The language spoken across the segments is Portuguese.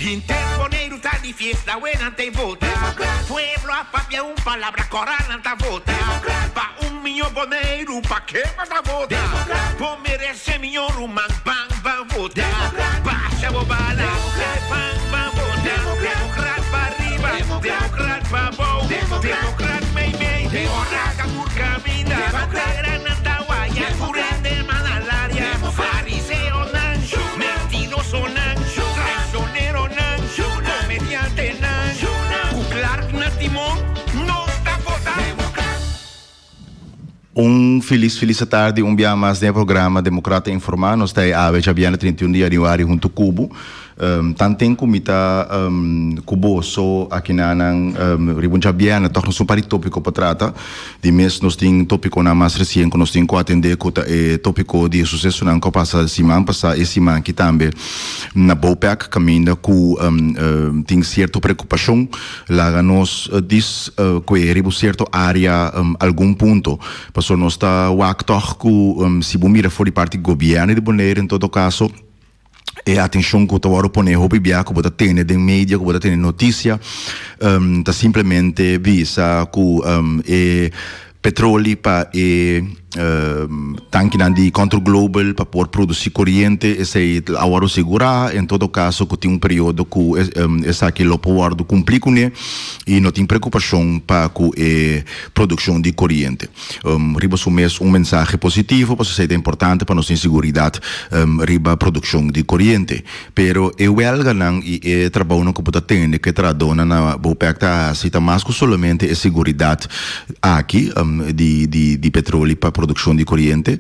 Interponer está de fiesta, buena te vota. Pueblo a papia un palabra corana ta vota. Pa un millón boneiro, pa que vas a vota. Po merece millón man, bang, bang, vota. Baixa bobala, bang, bang, vota. Democrat pa arriba, democrat pa bom. Democrat mei mei, democrat por camina. Bandera na taguaya, curende manalaria. Fariseo nancho, mentiroso nancho. Traicionero nancho, comediante nancho. Clark na timon, não está votando. Feliz tarde, dia mais no programa Democrata Informar. Nós estamos a dia 31 de janeiro junto ao Cubo. Tanto como está Cubo, só aqui na Ribunja Biana, torna um pari tópico para tratar. De mês nós temos tópico na mais recente, nós temos que atender o tópico de sucesso na que passa semana passada e semana que também na BOPEC caminha com tem certa preocupação. Lá nós diz que é certa área algum ponto. Passou nós está o actor que se mira fora de parte do governo de Bonaire em todo caso. E atenção que eu vou poner o bibia que você tem de mídia, que você tem notícia, tá simplesmente visa que petróleo para tanque de controle global para poder produzir corrente e se agora segurar em todo caso que tem período que essa aqui lo pode cumprir com ele e não tem preocupação para a produção de corrente. Riba mês mensagem positivo para ser importante para nossa segurança riba produção de corrente. Pero é welga não e trabalho que pode ter que tradona na BOPEC cita mais que somente a segurança aqui de petróleo para produção de corrente,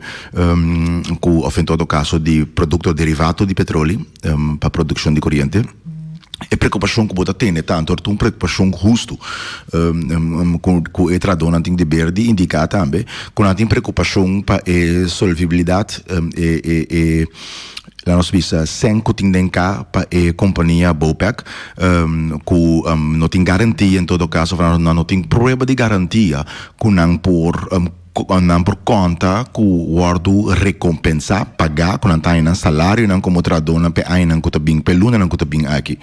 ou em todo caso de produto derivado de petróleo para produção de corrente. E preocupação que você tem, tanto uma preocupação justa com a tradona tem de ver de indicar também, quando tem preocupação para a solvibilidade la nossa visa sem que tenha cá para a companhia BOPEC que não tem garantia em todo caso, não tem prova de garantia que não por conta que o guardo recompensar, pagar quando está em salário, não como tradona, pe aí não custa bem, peluna não custa bem aqui.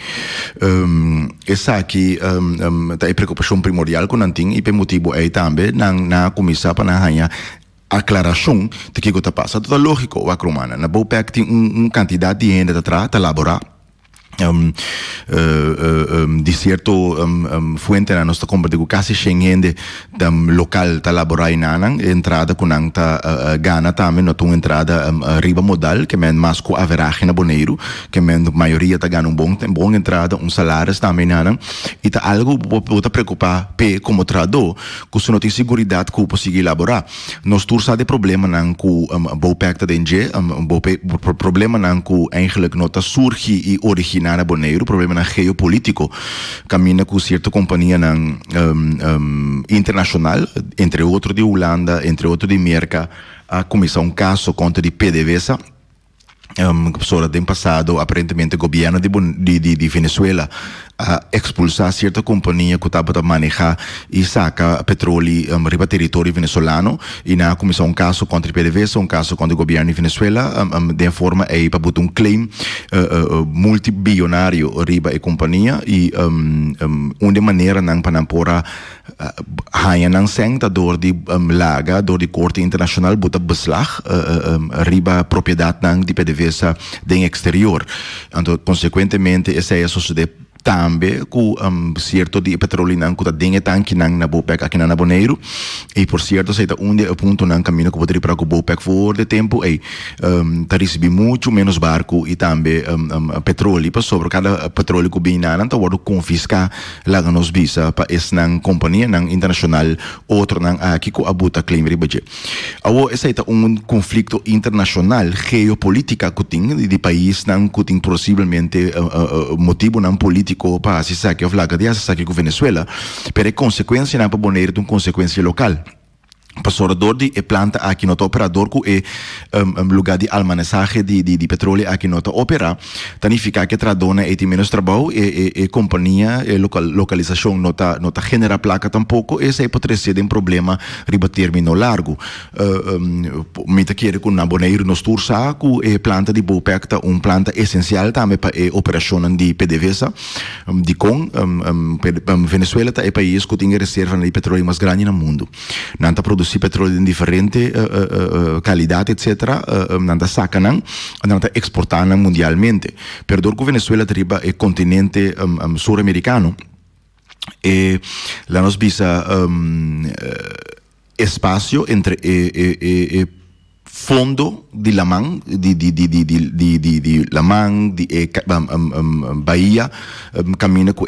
Essa aqui é preocupação primordial que não tem e por motivo aí também na comissão para não ganhar aclaração de que está passando. Tudo lógico, o acromana. Na BOPEC tem quantidade de gente para elaborar de certo fuente na nossa compra de quase 100 gente local tá laborar em Nanang entrada com nang tá gana também não tem entrada riba modal que men mais com average na Bonaire que men maioria tá ganhando bom entrada salário também Nanang e tá algo pode preocupar como trador que se não tem segurança que conseguir elaborar nós tursa de problema nang com BOPEC tá dentro problema nang com eigenlijk não tá surge e original na Bonaire, o problema geopolítico caminha com certa companhia internacional, entre outros de Holanda, entre outros de América, a começar caso contra de PDVSA. Pessoa do passado, aparentemente o governo de Venezuela a expulsar certa companhia que estava a manejar e saca petróleo riba território venezuelano e na comissão caso contra o PDVSA, caso contra o governo de Venezuela de forma aí para botar claim multibilionário riba a companhia e de maneira não para pôr hanha não senta dor de laga dor de corte internacional botar beslag riba propriedade não de PDVSA de exterior então consequentemente essa é a sociedade também com certo de petróleo não que tem tanque não na BOPEC aqui na Bonaire e por certo se está ponto não caminho que poderia para o BOPEC for de tempo e tá receber muito menos barco e também petróleo para sobre cada petróleo que vem não tá vado confiscar lá nos visa para essa companhia não internacional outro não aqui com a buta claim ribaje awo esse está conflito internacional geopolítica que tem de país não que tem possivelmente motivo não político para se saque o flaga de se saque com Venezuela, pero consequência na para Bonaire tem consequência local. pasorador de planta aqui nota operador que lugar de almacenaje de petróleo aqui nota opera significa que tradona tem menos trabalho e companhia localização nota genera placa tampouco esse é pode ser um problema riba termino largo mita querer com na Bonaire nos tursa com planta de Bopec planta essencial também para operação de PDVSA de com Venezuela é país que tem reserva de petróleo mais grande no mundo nanta produzir petróleo em diferente qualidade, etc. Nanda sacanam, nanda exportanam mundialmente. Perdor que Venezuela triba é continente sul-americano e la nos bisa espaço entre fundo de Lamang, de Lamang, de Bahia, caminha com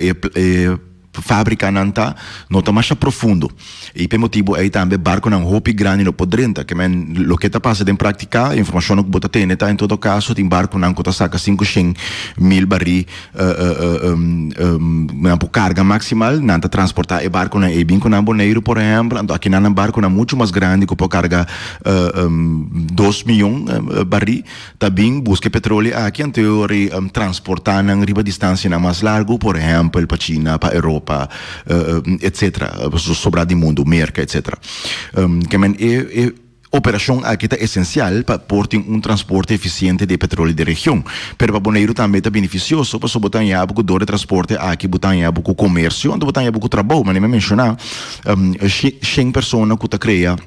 fábrica nanta nota mais profundo e por motivo aí também barco não hopi grande no podrenta que men lo que tá passa de prática informação que bota tem tá em todo caso tem barco não que saca 500,000 barris por carga maximal nanta transportar e barco na e bem com Bonaire por exemplo aqui na barco na muito mais grande que pode carga 2 milhões barris também busca petróleo aqui em teoria transportar na riba distância na mais largo por exemplo para China para Europa etc. Sobrar do mundo, merca, etc. Que operação aqui é essencial para ter transporte eficiente de petróleo da região. Pero para Bonaire também é beneficioso, para botar em abo de transporte aqui, botar em abo comércio, onde botar em abo trabalho, mas nem me mencionar, 100 pessoas que está criando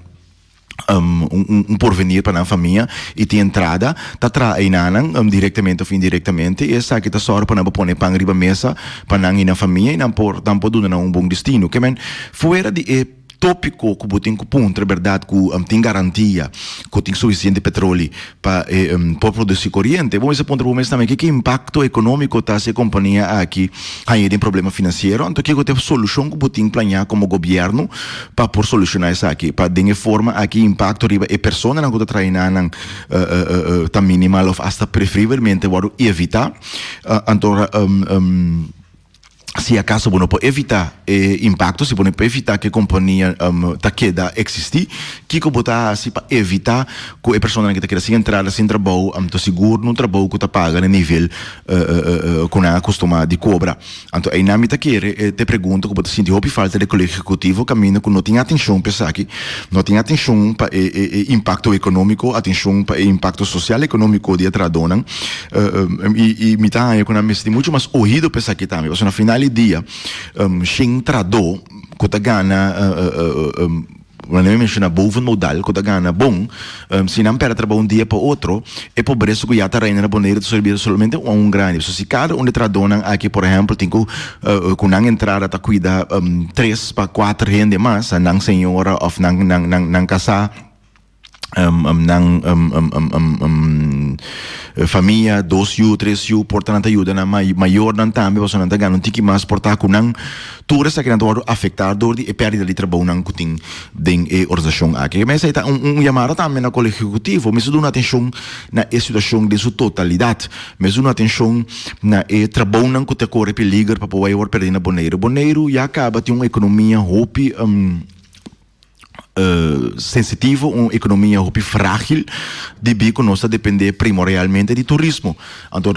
porvenir para a família e tem entrada tá trainando diretamente ou indiretamente e essa que tá só para não pôr pão riba mesa para não ir na família e não por um bom destino que men fora de tópico que tem que ponto, verdade, que tem garantia, que tem suficiente petróleo para produzir corrente. Vamos a ponto também que impacto econômico está essa companhia aqui, aí tem problema financeiro, então que tem solução que tem que planear como governo para por solucionar isso aqui, para de forma aqui impacto riba e pessoa não que treinando tá minimal ou hasta preferivelmente evitar, então se acaso você pode evitar impacto, se você pode evitar que a companhia queda existir, que botar assim para evitar que a pessoa que está querendo entrar sem trabalho, seguro no trabalho que está pagando no nível que não é acostumado de cobrar. Então, aí na minha te pergunto que você sente falta de colégio executivo, caminho que não tem atenção para isso aqui, não tem atenção para impacto econômico, atenção para impacto social e econômico de atradona, e me está aí com a mente muito mais ouvido para isso aqui também, porque no final dia sem trador que tá gana não me menciona boven modal que tá gana bom se não para trabalhar dia para outro é pobreza que já está reina na Bonaire de servir somente grande se cada tradona aqui por exemplo tem que não entrar a cuidar 3 para 4 rende mais não senhora ou não casar família 2 yu 3 yu portanto ajuda na maior não também você não tá ganhando tiki mais portar com não tudo isso que não vai afetar dor de perda de trabalho não que tem de organização aqui mas aí tá chamada também na colégio executivo mas dá atenção na situação de sua totalidade mas dá atenção na trabalho não que te corre perigo para poder perder na Bonaire já acaba tem uma economia hope sensitivo, uma economia frágil, de bico nós depender primordialmente de turismo. Então,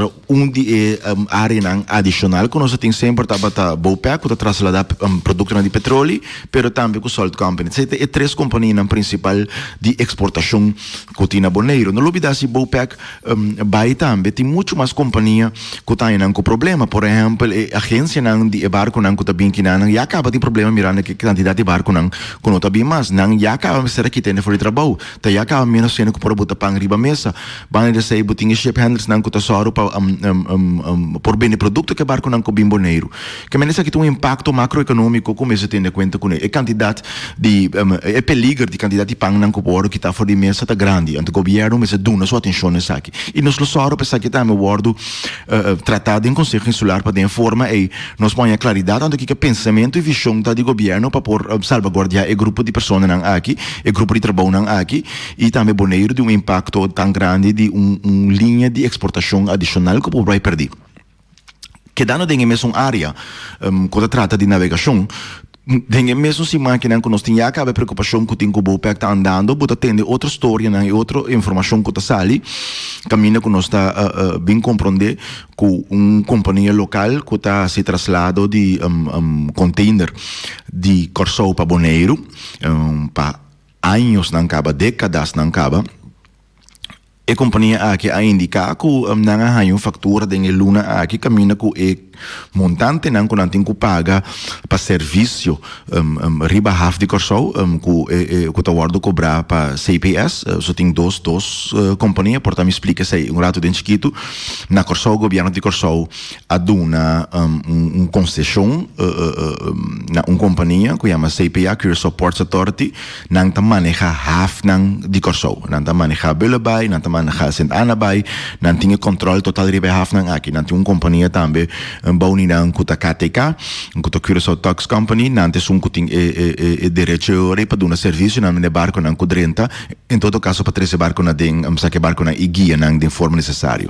de área adicional que nós temos sempre tá Bopec, que trasladar produtos de petróleo, pero também com Salt Company. É 3 companhias principal de exportação que tem na Bonaire. Não olvida se Bopec vai também tem muito mais companhia que tem com problema. Por exemplo, a agência de barco que está bem que já acaba de problema mirando que quantidade de barco não está bem mais. Já acaba de ser aqui tem fora de trabalho, já acaba menos sendo que por botar pão riba mesa, bang de sei botinha ship handlers não que tá só para por bem produto que barco não com bem Bonaire. Que menos aqui tem um impacto macroeconômico como você tem de conta com a quantidade de peligro de quantidade de pão não que por que tá fora de mesa tá grande, então o governo mas dá sua atenção nessa aqui. E nós só para pensar que tá me guardo tratado em conselho insular para de forma aí nós põe a claridade onde que pensamento e visão tá de governo para por salvaguardar o grupo de pessoas aqui, o grupo de trabalho aqui e também Bonaire de um impacto tão grande de linha de exportação adicional que o povo vai perder. Que dando em mesma área, quando trata de navegação, Dengue mesmo se máquina que nós temos a preocupação que tem que o está andando, but atende outra história e outra informação que está sali, caminha que nós está bem compreender com companhia local que está se traslado de container de Corsou para Bonaire, para anos não acaba, décadas não acaba. A companhia aqui a indicar que não há uma fatura de luna aqui caminha com o montante não que não tem que pagar para serviço riba half de Corsou que está guardo cobrar para CPS só tem dois companhias portanto me explica se rato de chiquito na Corsou o governo de Corsou aduna concessão na companhia que chama CPA Career Support Authority não está maneja half de Corsou não está maneja Bellabay não está maneja Saint Anna Bay não tem controle total riba half aqui não tem companhia também bauninang kuta KTK, kuta Curaçao Tax Company, nantes kuting direito para dar serviço na minha barco nang kudrenta, em todo caso para trazer barco na den, saque barco na guia nang den forma necessário.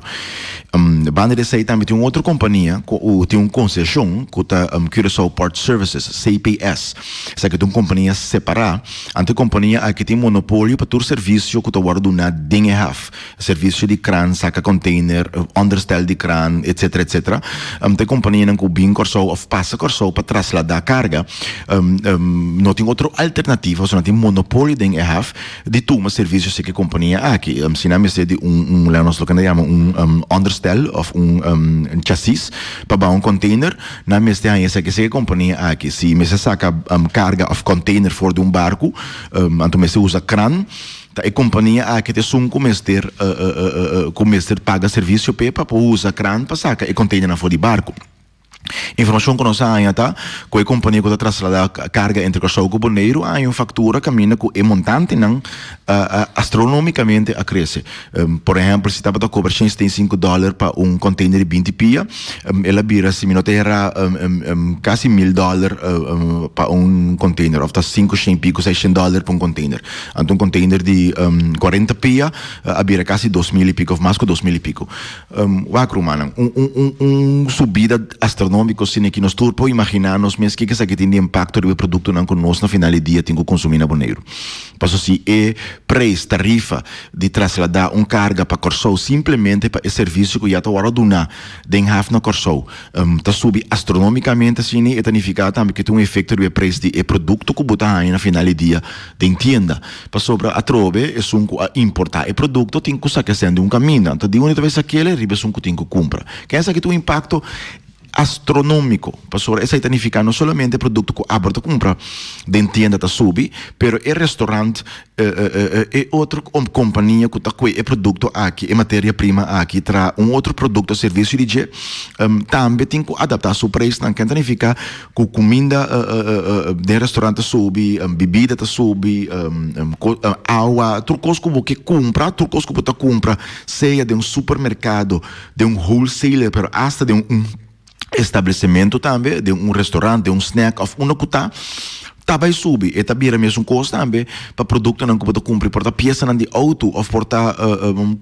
Banda de sair também tem outra companhia, tem concessão, kuta Curaçao Port Services, CPS, saque tem companhia separada, ante companhia aqui tem monopólio para todo serviço kuta guardo na den serviço de crane, saca container, understel de crane, etc, etc. Tem companhia que bem Corsou ou passa Corsou para trasladar carga, não tem outra alternativa, só não tem monopólio de de toma serviço que companhia aqui, se não me sei de lá nós lo que chama understel ou chassis para um container, não me sei essa que companhia aqui, se me se saca carga of container for de barco, então me se usa crane. A companhia aqui tem começar paga serviço para usar crane para sacar e container na fora de barco. Informação que nós temos tá, com a companhia que está trasladando carga entre Corsou e Bonaire, há uma fatura que caminha com o montante não astronomicamente a crescer. Por exemplo, se estava a cobrar $105 para container de 20 pia, ela vira se não terá quase $1,000 para container, ou está 500 pico, $600 para container. Então container de 40 pia, vira quase 2,000 e pico, mais que 2,000 e pico. Wacrumana, subida astronômica assim que nós turpo imaginarmos mesmo que isso aqui tem impacto do produto não conosco no final do dia tem que consumir na Bonaire. Passo se é preço, tarifa de trasladar carga para Corsou simplesmente para o serviço que já está agora donar den half na Corsou está subi astronomicamente assim e significa também que tem efeito do preço de produto que botar aí na final do dia tem tienda. Para sobre a trove é a importar o produto tem que saber sendo caminho. Então de onde talvez aquele ribe que tem que comprar. Que essa que tem impacto astronômico, pastor, essa significa não somente produto que abre compra de tienda da subi, pero é restaurante é outra companhia que está com o produto aqui, é matéria-prima aqui, traz outro produto ou serviço de também tem que adaptar seu preço, não quer significa que comida de restaurante subi, bebida da subi, água, tudo que compra, tudo que você compra, seja de supermercado, de wholesaler, pero hasta de estabelecimento também, de restaurante, de snack, ou uma que vai subir, e também mesmo custo também, para produto não que você compra, porta peça de auto, ou porta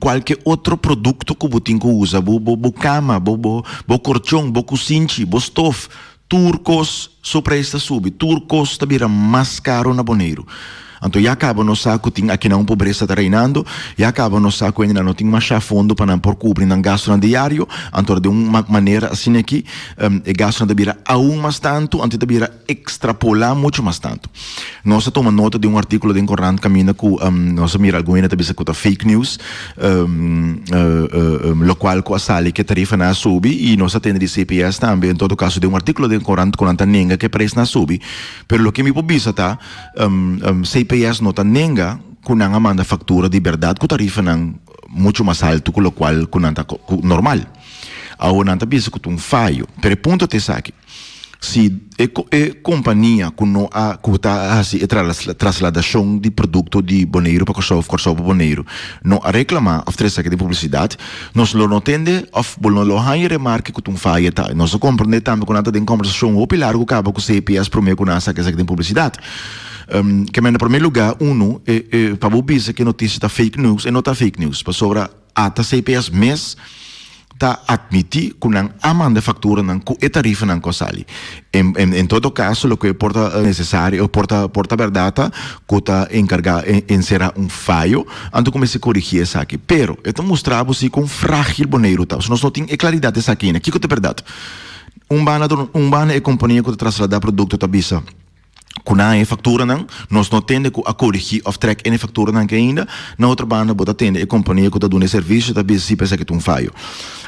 qualquer outro produto que você usa, bo cama, bo colchão, bo cozinha, bo stove, turcos, o preço subir, turcos também mais caro na Bonaire. Então, já acaba no saco, tem aqui não pobreza está reinando, já acaba no saco ainda não tem mais fundo para não por cobrir não gasto no diário, então de uma maneira assim aqui, o gasto não vira aún mais tanto, antes de vira extrapolar muito mais tanto. Nós tomamos nota de artigo de Corrante caminha com nós mira alguma talvez com fake news, lo qual com a sala que tarifa na subi e nós atende de CPS também, em todo caso de artigo de Corrante com a nenga que preço na subi, pero lo que me pobisa tá CPS nota nenga com a manda factura de verdade com tarifa não muito mais alto com o qual com nanta normal. Ao nanta bisa com falho. Pero ponto te saque. Se a companhia que não a trasladação de produto de Bonaire para Corsou para Bonaire não a reclamar ou trazer de publicidade, nós não entende ou não há remarque que falha tá. Nós compreende também com nada de conversação ou pilar que acaba com CPS para mim com nessa que de publicidade. Que em primeiro lugar, para você que notícia está fake news, e não está fake news, para sobre a CPS mês, ta admitir que não amanda factura não com tarifa não cosali. Em todo caso, o que porta necessário, porta verdade, que está encarregado em ser falho, antes de começar a corrigir isso aqui. Pero, eu mostrava assim com frágil boneiro, tá? Nós não temos claridade isso aqui, né? Que é verdade? Bana é companhia que trasladar produto ta bisa. Kuna é factura não, nós não tende a corrigir of track em factura não que ainda, na outra banda bota tende é companhia que tá dando serviço ta bisa se pensa que um falho.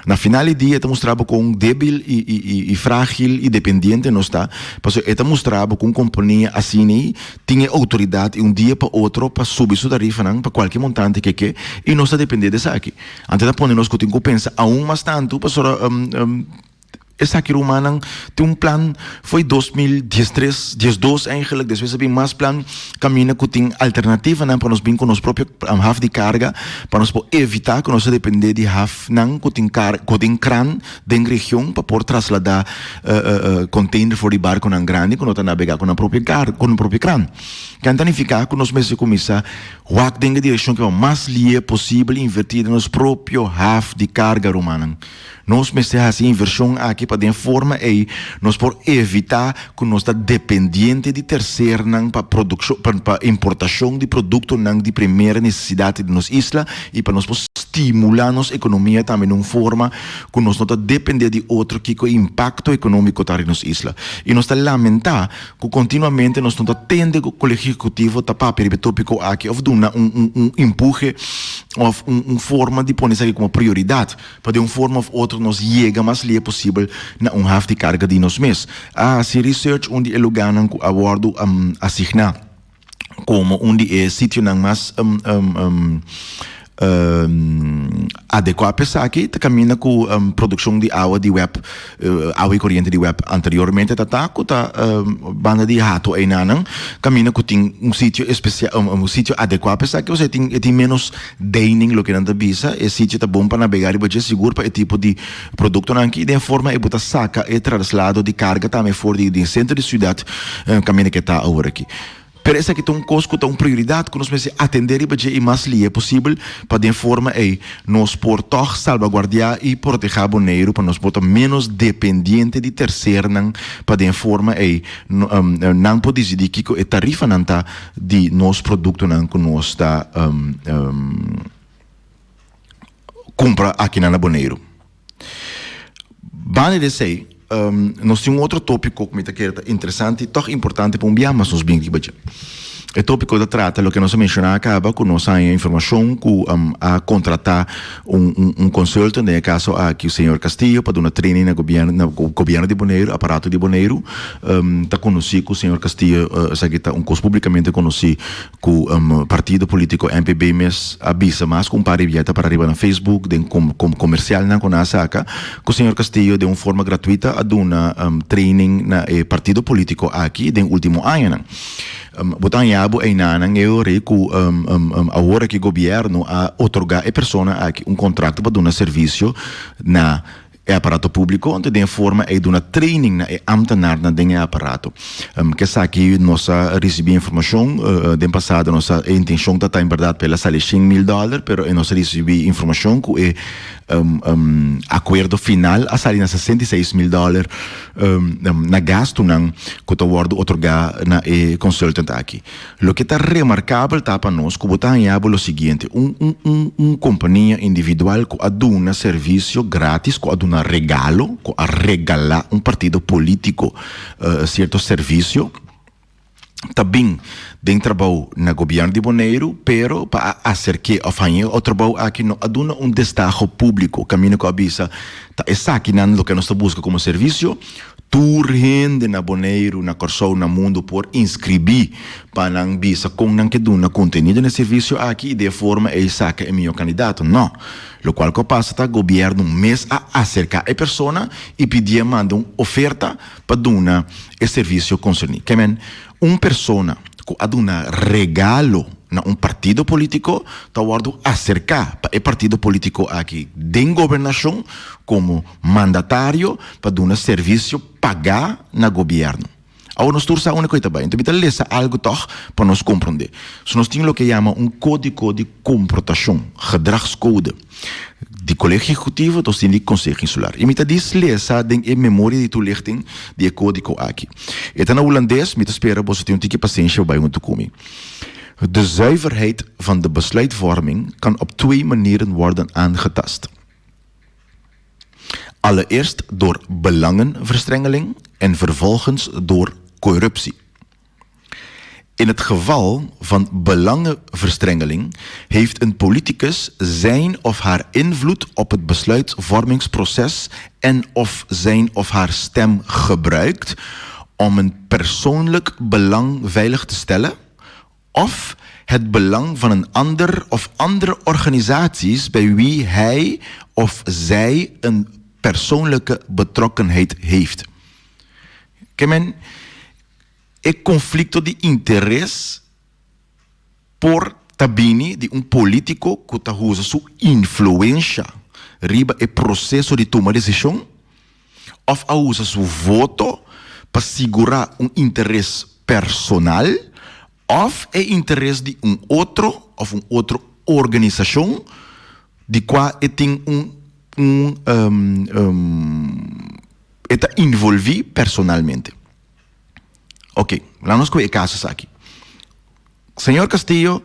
Na final do dia, mostrava com débil e frágil e dependente não está, porque mostrava com companhia assim tinha autoridade dia para outro para subir sua tarifa não para qualquer montante que e não está depender dessa aqui. Antes de pôr nós que tem que pensar aún mais tanto para essa aqui romana tem plan foi 2013, 2012 eigenlijk, dus we hebben mais plan caminha que tem alternativa não para nós bem com nosso próprio half de carga para nós evitar que nós depender de half não que tem crane da região para poder trasladar container for de barco não grande que nós navegar com a própria carga com o próprio crane. Que então ficar que nós mesmo começar a dengue direção que é o mais lia possível invertir nos próprio half de carga romana. Nós mesmo assim inversão aqui para de forma aí nós por evitar que nós está dependente de terceiro não para produção para importação de produto não de primeira necessidade de nossa isla e para nós estimular nossa economia também de uma forma que nós não está depender de outro que o impacto econômico está em nossa isla e nós está lamentar que continuamente nós não está tendo que o colégio executivo está para tópico aqui ou dar empurre ou forma de pôr isso aqui como prioridade para de uma forma ou outra nós chega mais li possível na half de carga de nós mesmos. Se research onde é lugar não que abordo assignar como onde é sítio não mais adequado pensar aqui tá caminha com produção de água de web água e corrente de web anteriormente tá banda de rato aí não caminha com tem sítio especial sítio adequado pensar que você tem menos draining lo que não tá bisa esse sítio tá bom para navegar e pode seguro para esse tipo de produto não aqui de forma é botar saca e traslado de carga também fora de centro de cidade caminha que tá agora aqui. Pero essa aqui tem costo, tem prioridade que nós precisamos atender e mais li é possível para de forma aí nós por toch salvaguardar e proteger o boneiro para nós botar menos dependente de terceiro não para de forma aí não pode decidir que a tarifa não tá de nosso produto não que nós está compra aqui na boneiro. Bane de sei nós temos outro tópico que é interessante e tão importante para mas nós bem aqui. O tópico da trata, o que nós mencionamos, acaba com nossa informação a contratar consultant, no caso aqui o senhor Castillo, para dar uma training no governo de Bonaire, aparato de Bonaire. Está conhecido com o senhor Castillo, está publicamente conhecido com o partido político MPB, mas avisa mais com paribieta para arriba no Facebook, como comercial, não com a saca, que o senhor Castillo, de uma forma gratuita, a dar uma training no partido político aqui, no último ano. Botan yabo ay nanang eure ku agora que o governo a otorgar a pessoa aqui contrato para dar serviço na aparato público, onde de forma é de uma training na ambtenaar na dengue aparato. Que aqui nós recebemos informação de passado nossa intenção está em verdade pela sala $100,000, pero nós recebemos informação que acordo final a sair na $66,000 na gasto não que o acordo otorgar na consultant aqui. O que está remarcável está para nós que botar em o seguinte, companhia individual que aduna serviço grátis, que aduna regalo, que a regalar partido político certo serviço. Também tem trabalho no governo de Bonaire, pero para acercar a fazer o trabalho aqui não aduna destaque público, caminho com a bisa, tá essa aqui não o que nós busca como serviço, tu rende na Bonaire, na Corsou, na mundo por inscrever para não bisa com não que duna conteúdo no serviço aqui de forma é saca é meu candidato, não. O qual que passa tá governo mês a acercar a pessoa e pedir manda uma oferta para dar o serviço concernido. Que pessoa que aduna regalo na partido político, está guardo acercar para o partido político aqui de governação como mandatário para dar serviço pagar na governo. Ahora nos tursa una cosa también. Entonces, lesa algo toch para nos comprender. So, nos tiene lo que llama un código de comportación, gedragscode. Die collegio executivo, dus in die consejo insular. Je moet dit lezen, denk in memorie die toelichting, die código aqui. Het is een Hollandees, met de speren, bosse die een tikje patiëntie bij moeten komen. De zuiverheid van de besluitvorming kan op 2 manieren worden aangetast. Allereerst door belangenverstrengeling en vervolgens door corruptie. In het geval van belangenverstrengeling heeft een politicus zijn of haar invloed op het besluitvormingsproces en of zijn of haar stem gebruikt om een persoonlijk belang veilig te stellen of het belang van een ander of andere organisaties bij wie hij of zij een persoonlijke betrokkenheid heeft. Kemen, e conflicto de interés por tabini de político que usa sua influência riba e processo de tomar decisão of usa seu voto para segurar interesse personal of interesse de outro of outra organização de qual tem está envolvido personalmente. Ok, vamos com o caso aqui. Senhor Castillo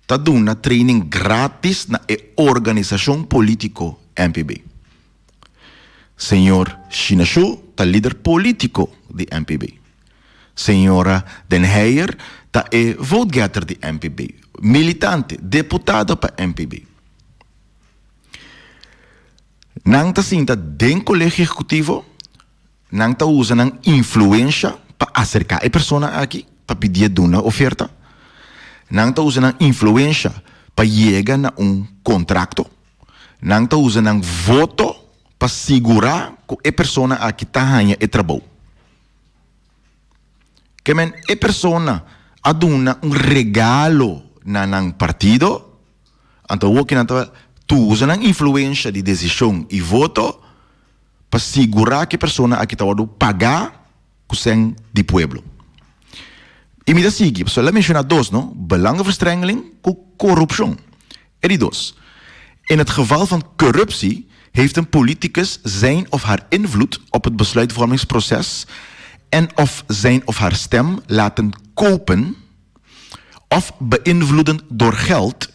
está dando uma training grátis na organização político MPB. Senhor Chinashu está líder político de MPB. Senhora Den Heijer está vote-getter de MPB. Militante, deputado para MPB. Nang ta sinta den colégio executivo, nang ta usa nang influência para acercar a pessoa aqui, para pedir uma oferta. Nang ta usa nang influência para chegar a contrato. Nang ta usa nang voto para segurar que a pessoa aqui está ganhando o trabalho. Que men a pessoa aduna regalo na nang partido, então o que nanta tu usa nang influência de decisão e voto para segurar que a pessoa aqui está pagar com o de pueblo. E me dá seguir, só ela menciona 2, não? Belangenverstrengeling com corruptie. Die 2. In het geval van corruptie heeft een politicus zijn of haar invloed op het besluitvormingsproces en of zijn of haar stem laten kopen of beïnvloeden door geld,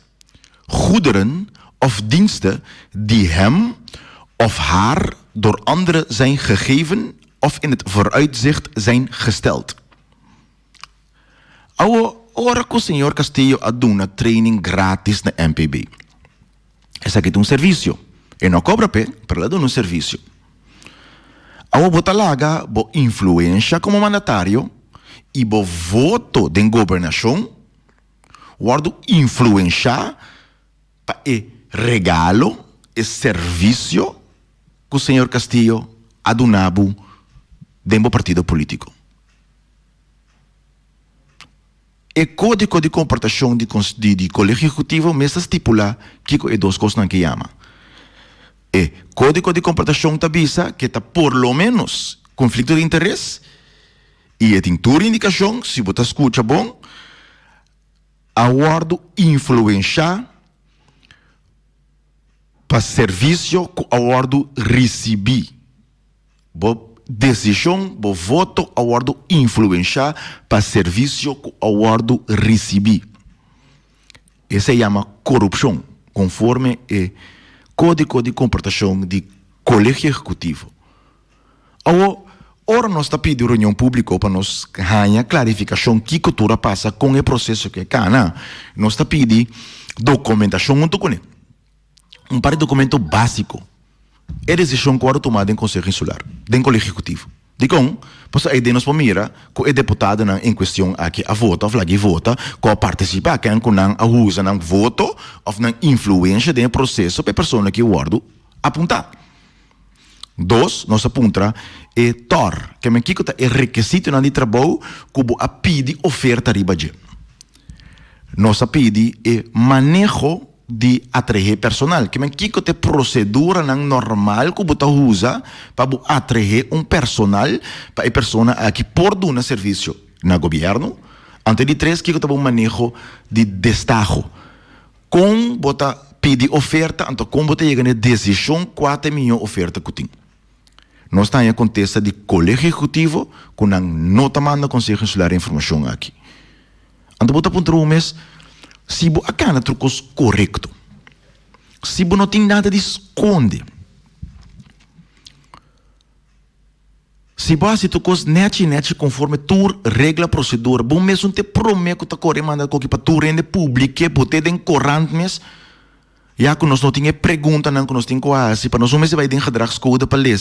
goederen of diensten die hem of haar door anderen zijn gegeven of in het vooruitzicht zijn gesteld. Ora que o senhor Castillo a una training gratis na MPB. Esse aqui é serviço. E não cobra para lá dar serviço. Ao botar laga, bo influência como mandatário e bo voto de governação, guardo influência para regalo e serviço que o senhor Castillo adunabo dentro do partido político. E código de comportação de colégio executivo mesmo estipula que é 2 coisas que chama. E código de comportação tabisa que está por lo menos conflito de interesse e tem toda indicação, se você escuta bom, aguardo influenciar para serviço que aguardo receber. Decisão, bo voto, aguardo influenciar para serviço que aguardo receber. Isso se chama corrupção, conforme o Código de Comportação de Colégio Executivo. Ora nós está pedindo reunião pública para nos ganhar clarificação que cultura passa com o processo que cana. Nós está pedindo documentação junto com ele. Par de documento básico. É decisão que era tomada em Conselho Insular, em Colégio Executivo. Digam, pois aí nos pomira que é deputado em questão aqui a vota, que vota, que participa, que não usa não voto, ou não influência do processo para a pessoa que o guardo apontar. 2, nós aponta é TOR, que é requisito de trabalho que a pede oferta riba de. Nós pede é manejo de atrair personal. Que men kiko te procedura nang normal que você usa para atrair personal para a persona aqui por dar um serviço na governo. Ante de 3, kiko te manejo de destajo. Com você pedir oferta, então com você chega na decisão 4 milhões oferta que tem. Nós estamos em contexto de colégio executivo com a nota manda Conselho Insular de Informação aqui. Então você apontou um mês, se você acaba trucos correto, se você não tem nada de esconde, se você trucos net conforme tua regra procedura, bom mesmo te promete que está correndo manda que para tu rende público, você tem corrente mês. Já que nós não tínhamos pergunta, não, que nós tínhamos quase, para nós não vai ter gedragscode para ler,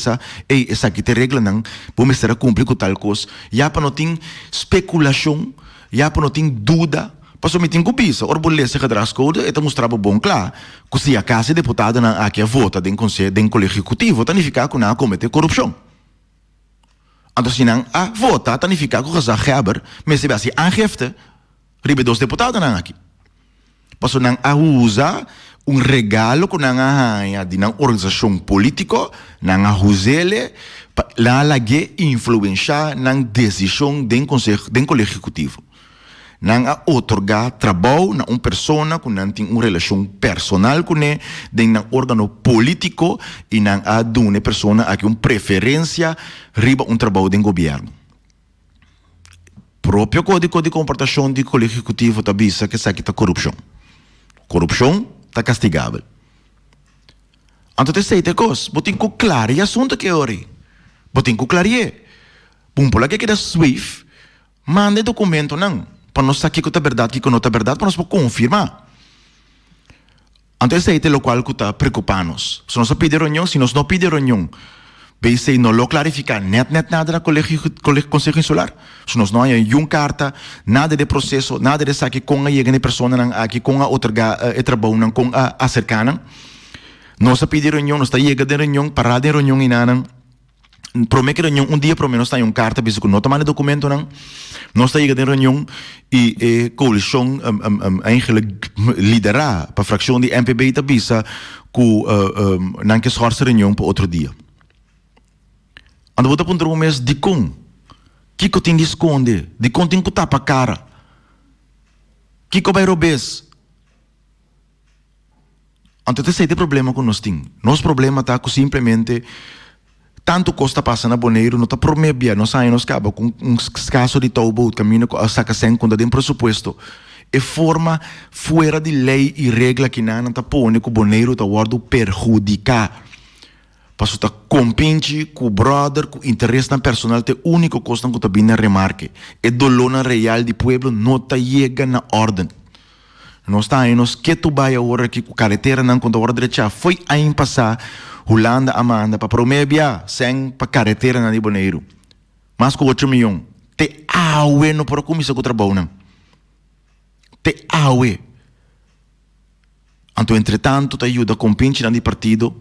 e essa aqui tem regra, não, vamos ser cumprir com tal coisa. Já para não ter especulação, já para não ter dúvida, para só me ter cobiça. Ora, vou ler esse gedragscode, e mostrar bom claro, que se a casa deputada não aqui vota dentro conselho, dentro colégio executivo, significa que não comete corrupção. Então, se não vota, significa que você reabre, mas se você aangifte, ribe 2 deputados não aqui. Para só não usa regalo que não há de uma organização política, não há usele, para lage influenciar na decisão do colégio executivo. Não há otorgar trabalho na uma pessoa que não tem uma relação personal com ele, de um órgão político, e não há de uma pessoa que uma preferência riba um trabalho do governo. Próprio código de comportação do colégio executivo também diz que isso aqui está corrupção. Corrupção está castigável. Então, você tem coisa, você tem que clarear o assunto que é ori. Você tem que clarear. Por que da SWIFT, mande documento não, para nós saber que é verdade, que não é verdade, para nós confirmar. Então, você tem o qual que está preocupando-nos. Se nós pedimos reunião, se nós não pedimos reunião, se não lo clarificar nada na Conselho Insular. Se nós não há uma carta, nada de processo, nada de saque com a chegada pessoa aqui com a outra trabalho com a cercana. Nós pedimos reunião, nós está chegando de reunião, parada de reunião e nada. Promete reunião dia para nós está uma carta, bisa que não tomar documento não. Nós está chegando de reunião e coalição eigenlijk liderar para a fração de MPB da bisa que não quer esforçar reunião para outro dia. Ando botar para um mês de com que tem de esconde, de com tem que tapa a cara, que vai robes. Então esse é o problema que nós temos. Nosso problema está que simplesmente tanto costa passa na Boneiro, não está promebia, nós saímos acaba com caso de taubo, caminho a saca sem quando tem pressuposto. É forma fora de lei e regra que não está pondo que o Boneiro está guardando perjudicar. Passo tá compinche com o brother, com interesse na personal, te único costa que tá bem na remarque. É dolor na real de pueblo, não tá chega na ordem. Nós tá aí, nós que tu vai agora aqui com carretera, não quando a hora direita foi aí passar, Holanda, Amanda, para promebia, sem para carretera na Boneiro. Mas com 8 milhões, te aue no por comissão com o trabalho, não. Te aue. Então, entretanto, te ajuda com pinche na partido,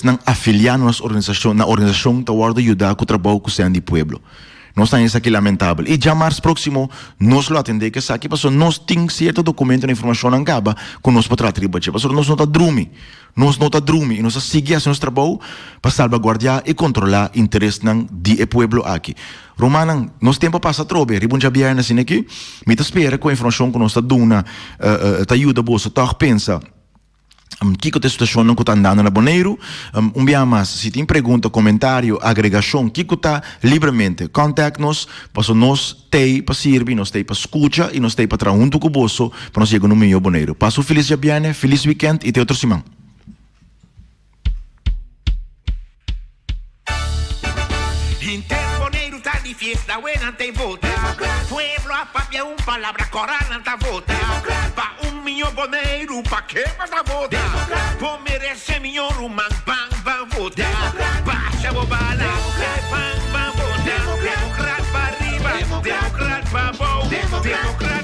não afiliar na organização da guarda ajudar com o trabalho que se de pueblo. Nós estamos isso aqui lamentável. E já mais próximo, nós lo atender que isso aqui, porque nós temos certo documento na informação não acaba, que nós podemos atribuir. Porque nós não está drumi. Nós não está drumi. E nós seguimos nosso trabalho para salvaguardar e controlar o interesse do pueblo aqui. Romana, nós tempo passa trobe. Ribun já vier assim aqui. Me espera com a informação que nós está dando, te ajuda a você, tá pensa. Que a situação não está andando na Boneiro, dia mais, se tem pergunta, comentário, agregação, que está livremente, contacte-nos, para nós ter para servir, nós ter para escutar e nós ter para trazer junto com o bolso, para nós chegar no meio Boneiro. Passo feliz dia, feliz weekend e até outra semana. Boneiro tá de fiesta, buena te vota. Pueblo a papia palabra corana ta vota. Pa milhão Boneiro, pa que mais a vota? Por merece milhão man pan vota. Baixa bobala, pan vota. Democrata para arriba, democrata para baixo, democrata